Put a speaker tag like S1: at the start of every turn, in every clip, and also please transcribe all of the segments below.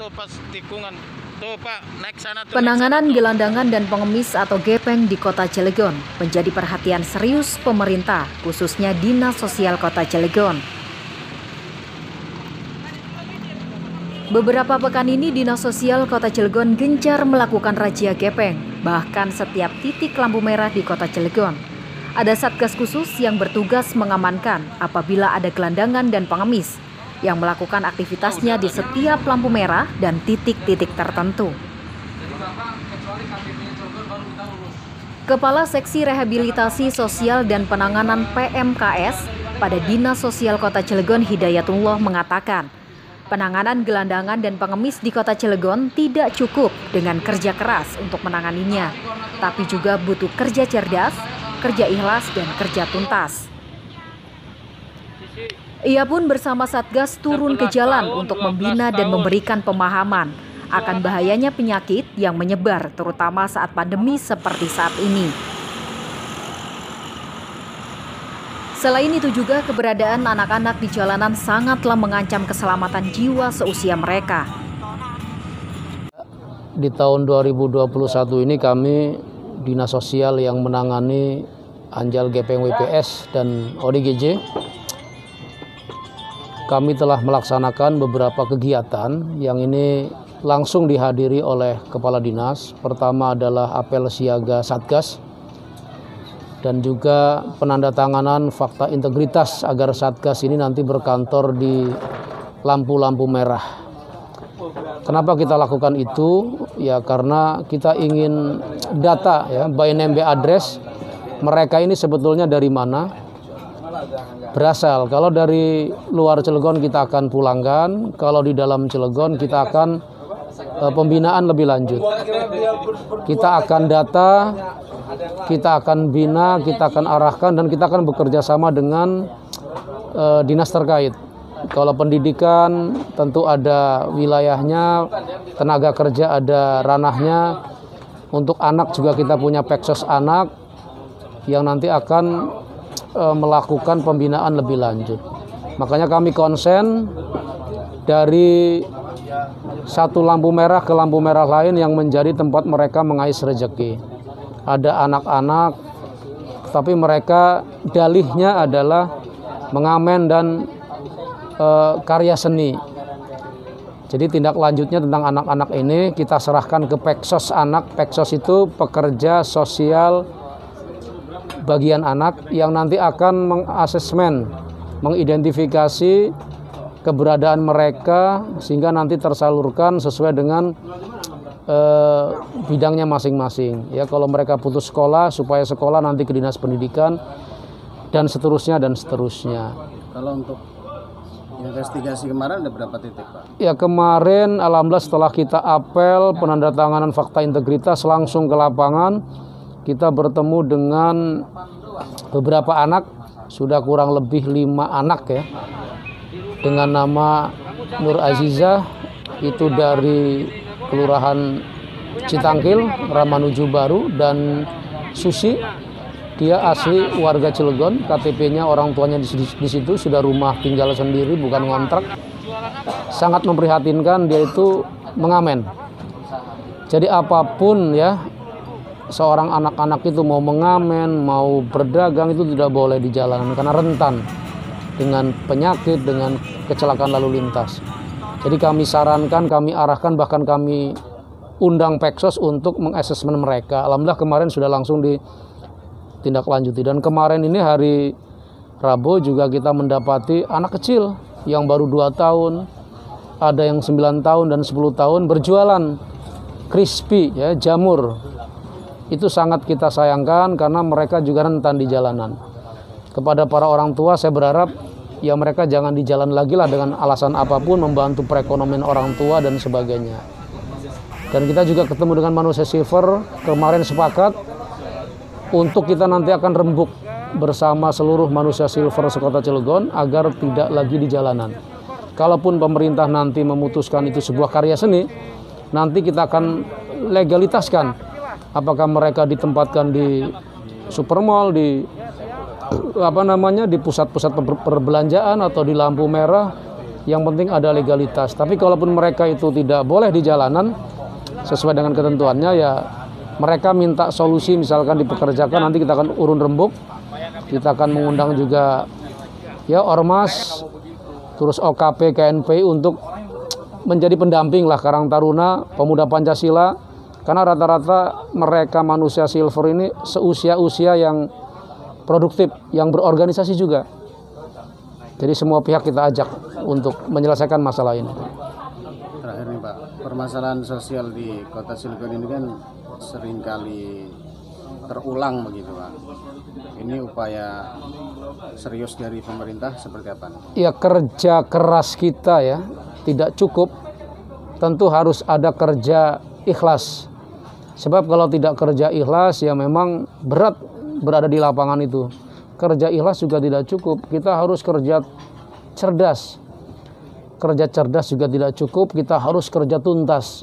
S1: tuh pas tikungan. Tuh Pak, naik sana tuh.
S2: Penanganan gelandangan dan pengemis atau gepeng di Kota Cilegon menjadi perhatian serius pemerintah, khususnya Dinas Sosial Kota Cilegon. Beberapa pekan ini Dinas Sosial Kota Cilegon gencar melakukan razia gepeng, bahkan setiap titik lampu merah di Kota Cilegon. Ada satgas khusus yang bertugas mengamankan apabila ada gelandangan dan pengemis yang melakukan aktivitasnya di setiap lampu merah dan titik-titik tertentu. Kepala Seksi Rehabilitasi Sosial dan Penanganan PMKS pada Dinas Sosial Kota Cilegon Hidayatullah mengatakan, penanganan gelandangan dan pengemis di Kota Cilegon tidak cukup dengan kerja keras untuk menanganinya, tapi juga butuh kerja cerdas, kerja ikhlas, dan kerja tuntas. Ia pun bersama Satgas turun ke jalan untuk membina dan memberikan pemahaman akan bahayanya penyakit yang menyebar, terutama saat pandemi seperti saat ini. Selain itu juga keberadaan anak-anak di jalanan sangatlah mengancam keselamatan jiwa seusia mereka.
S3: Di tahun 2021 ini kami Dinas Sosial yang menangani Anjal Gepeng WPS dan ODGJ, kami telah melaksanakan beberapa kegiatan yang ini langsung dihadiri oleh Kepala Dinas. Pertama adalah apel siaga Satgas dan juga penandatanganan fakta integritas agar Satgas ini nanti berkantor di lampu-lampu merah. Kenapa kita lakukan itu? Ya karena kita ingin data ya, by name by address, mereka ini sebetulnya dari mana berasal. Kalau dari luar Cilegon kita akan pulangkan, kalau di dalam Cilegon kita akan pembinaan lebih lanjut. Kita akan data, kita akan bina, kita akan arahkan, dan kita akan bekerja sama dengan dinas terkait. Kalau pendidikan tentu ada wilayahnya, tenaga kerja ada ranahnya, untuk anak juga kita punya Peksos anak yang nanti akan melakukan pembinaan lebih lanjut. Makanya kami konsen dari satu lampu merah ke lampu merah lain yang menjadi tempat mereka mengais rezeki. Ada anak-anak, tapi mereka dalihnya adalah mengamen dan karya seni. Jadi tindak lanjutnya tentang anak-anak ini kita serahkan ke Peksos anak. Peksos itu pekerja sosial bagian anak yang nanti akan mengasesmen, mengidentifikasi keberadaan mereka sehingga nanti tersalurkan sesuai dengan bidangnya masing-masing. Ya, kalau mereka putus sekolah supaya sekolah nanti ke dinas pendidikan dan seterusnya dan seterusnya.
S4: Kalau untuk investigasi kemarin ada berapa titik, Pak?
S3: Ya kemarin alhamdulillah setelah kita apel penandatanganan fakta integritas langsung ke lapangan. Kita bertemu dengan beberapa anak, sudah kurang lebih 5 anak ya, dengan nama Nur Azizah, itu dari Kelurahan Citangkil, Ramanuju Baru, dan Susi, dia asli warga Cilegon, KTP-nya orang tuanya di situ, sudah rumah tinggal sendiri, bukan ngontrak. Sangat memprihatinkan, dia itu mengamen. Jadi apapun ya, seorang anak-anak itu mau mengamen, mau berdagang itu tidak boleh di jalanan karena rentan dengan penyakit, dengan kecelakaan lalu lintas. Jadi kami sarankan, kami arahkan, bahkan kami undang Peksos untuk mengasesmen mereka. Alhamdulillah kemarin sudah langsung ditindaklanjuti. Dan kemarin ini hari Rabu juga kita mendapati anak kecil yang baru 2 tahun, ada yang 9 tahun dan 10 tahun berjualan crispy ya, jamur. Itu sangat kita sayangkan karena mereka juga rentan di jalanan. Kepada para orang tua saya berharap ya mereka jangan di jalan lagi lah dengan alasan apapun, membantu perekonomian orang tua dan sebagainya. Dan kita juga ketemu dengan Manusia Silver, kemarin sepakat untuk kita nanti akan rembuk bersama seluruh Manusia Silver sekota Cilegon agar tidak lagi di jalanan. Kalaupun pemerintah nanti memutuskan itu sebuah karya seni, nanti kita akan legalitaskan. Apakah mereka ditempatkan di supermall, di di pusat-pusat perbelanjaan atau di lampu merah, yang penting ada legalitas. Tapi kalaupun mereka itu tidak boleh di jalanan sesuai dengan ketentuannya, ya mereka minta solusi, misalkan dipekerjakan, nanti kita akan urun rembuk, kita akan mengundang juga ya ormas, terus OKP, KNPI untuk menjadi pendamping lah Karang Taruna, pemuda Pancasila, karena rata-rata mereka manusia silver ini seusia-usia yang produktif, yang berorganisasi juga. Jadi semua pihak kita ajak untuk menyelesaikan masalah ini.
S4: Terakhir nih Pak, permasalahan sosial di Kota Cilegon ini kan seringkali terulang begitu Pak. Ini upaya serius dari pemerintah seperti apa?
S3: Ya, kerja keras kita ya tidak cukup. Tentu harus ada kerja ikhlas. Sebab kalau tidak kerja ikhlas ya memang berat berada di lapangan itu. Kerja ikhlas juga tidak cukup. Kita harus kerja cerdas. Kerja cerdas juga tidak cukup. Kita harus kerja tuntas.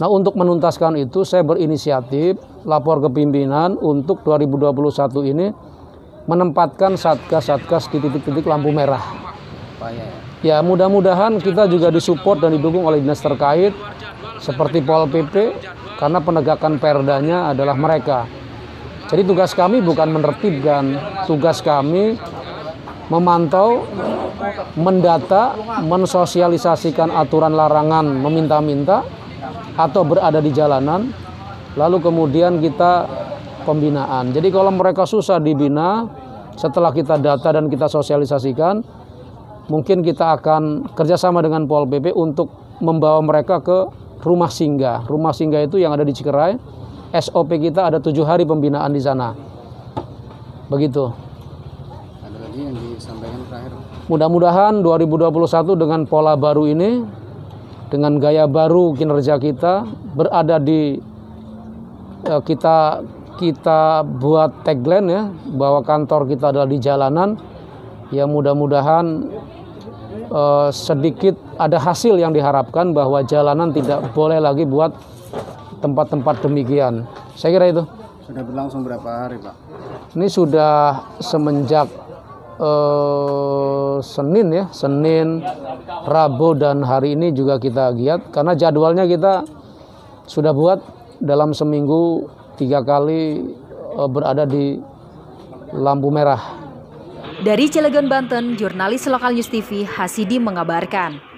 S3: Nah, untuk menuntaskan itu saya berinisiatif lapor ke pimpinan untuk 2021 ini menempatkan satgas-satgas di titik-titik lampu merah. Ya, mudah-mudahan kita juga disupport dan didukung oleh dinas terkait seperti Pol PP, karena penegakan perdanya adalah mereka. Jadi tugas kami bukan menertibkan, tugas kami memantau, mendata, mensosialisasikan aturan larangan meminta-minta atau berada di jalanan, lalu kemudian kita pembinaan. Jadi kalau mereka susah dibina, setelah kita data dan kita sosialisasikan, mungkin kita akan kerjasama dengan Pol PP untuk membawa mereka ke rumah singgah. Rumah singgah itu yang ada di Cikeray. SOP kita ada 7 hari pembinaan di sana. Begitu.
S4: Ada lagi yang disampaikan terakhir?
S3: Mudah-mudahan 2021 dengan pola baru ini, dengan gaya baru kinerja kita, berada di kita buat tagline ya, bahwa kantor kita adalah di jalanan. Ya, mudah-mudahan sedikit ada hasil yang diharapkan, bahwa jalanan tidak boleh lagi buat tempat-tempat demikian. Saya kira itu.
S4: Sudah berlangsung berapa hari Pak?
S3: Ini sudah semenjak Senin ya, Senin, Rabu dan hari ini juga kita giat, karena jadwalnya kita sudah buat dalam seminggu 3 kali berada di lampu merah.
S2: Dari Cilegon, Banten, jurnalis lokal News TV Hasidi mengabarkan.